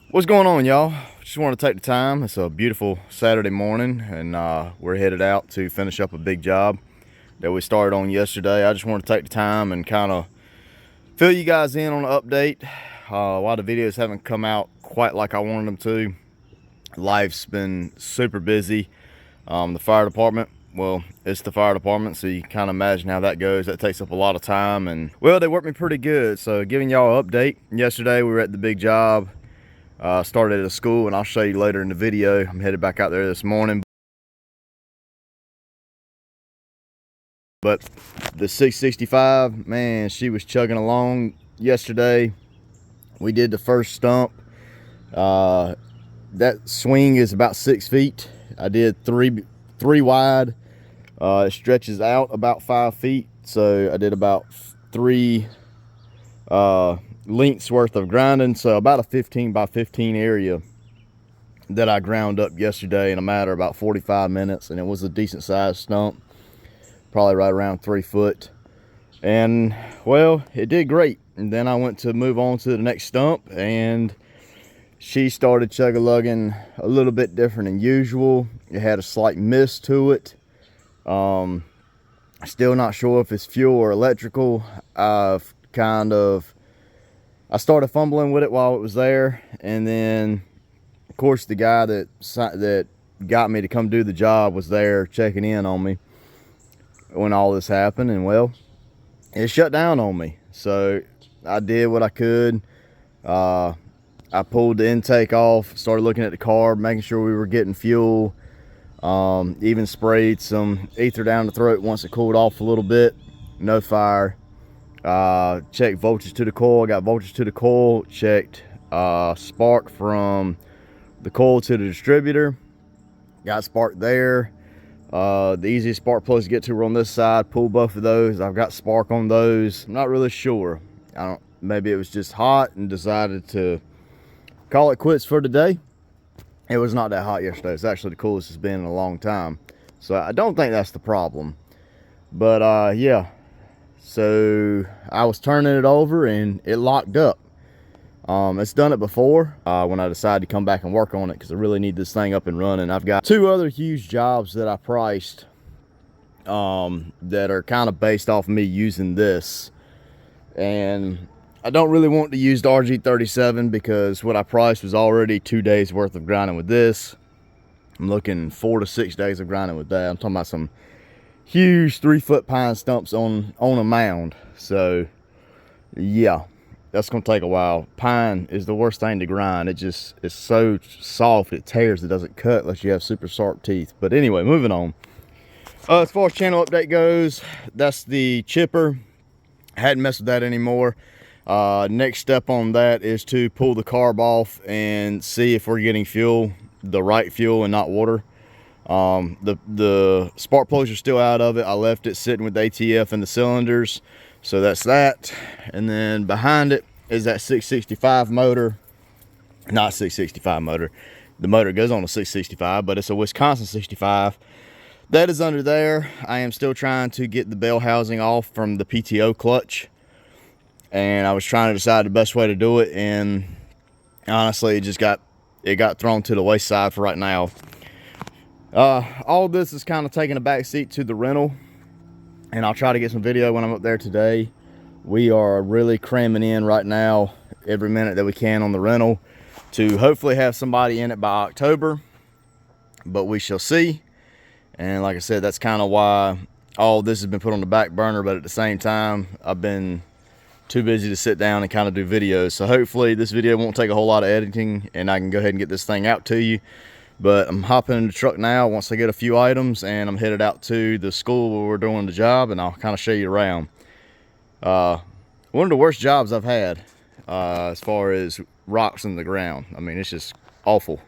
What's going on, y'all? Just want to take the time. It's a beautiful Saturday morning, and we're headed out to finish up a big job that we started on yesterday. I just want to take the time and kind of fill you guys in on the update. While the videos haven't come out quite like I wanted them to, life's been super busy. The fire department, well, it's the fire department, so you can kind of imagine how that goes. That takes up a lot of time, and well, they worked me pretty good. So giving y'all an update. Yesterday we were at the big job. Started at a school, and I'll show you later in the video. I'm headed back out there this morning. But the 665, man, she was chugging along yesterday. We did the first stump. That swing is about 6 feet. I did three wide. It stretches out about 5 feet. So I did about three lengths worth of grinding, so about a 15 by 15 area that I ground up yesterday in a matter of about 45 minutes, and it was a decent sized stump, probably right around 3 foot. And well, it did great. And then I went to move on to the next stump, and she started chug-a-lugging a little bit different than usual. It had a slight mist to it. Still not sure if it's fuel or electrical. I started fumbling with it while it was there, and then of course the guy that got me to come do the job was there checking in on me when all this happened, and well, it shut down on me. So I did what I could. I pulled the intake off, started looking at the carb, making sure we were getting fuel, even sprayed some ether down the throat once it cooled off a little bit. No fire. Checked voltage to the coil, got voltage to the coil, checked spark from the coil to the distributor, got spark there. The easiest spark plugs to get to were on this side. Pulled both of those. I've got spark on those. I'm not really sure. Maybe it was just hot and decided to call it quits for today. It was not that hot yesterday. It's actually the coolest it's been in a long time, so I don't think that's the problem. But yeah, so I was turning it over and it locked up. It's done it before when I decided to come back and work on it, because I really need this thing up and running. I've got two other huge jobs that I priced that are kind of based off me using this, and I don't really want to use the RG37 because what I priced was already 2 days worth of grinding with this. I'm looking 4 to 6 days of grinding with that. I'm talking about some huge 3-foot pine stumps on a mound. So yeah, that's gonna take a while. Pine is the worst thing to grind. It's so soft, it tears, it doesn't cut unless you have super sharp teeth. But anyway, moving on. As far as channel update goes, that's the chipper. I hadn't messed with that anymore. Next step on that is to pull the carb off and see if we're getting fuel, the right fuel and not water. The spark plugs are still out of it. I left it sitting with the ATF and the cylinders, so that's that. And then behind it is that 665 motor. Not 665 motor, the motor goes on a 665, but it's a Wisconsin 65 that is under there. I am still trying to get the bell housing off from the PTO clutch, and I was trying to decide the best way to do it, and honestly it got thrown to the wayside for right now. All this is kind of taking a back seat to the rental, and I'll try to get some video when I'm up there today. We are really cramming in right now every minute that we can on the rental to hopefully have somebody in it by October, but we shall see. And like I said, that's kind of why all this has been put on the back burner, but at the same time I've been too busy to sit down and kind of do videos. So hopefully this video won't take a whole lot of editing and I can go ahead and get this thing out to you. But I'm hopping in the truck now once I get a few items, and I'm headed out to the school where we're doing the job, and I'll kind of show you around. One of the worst jobs I've had as far as rocks in the ground. I mean, it's just awful.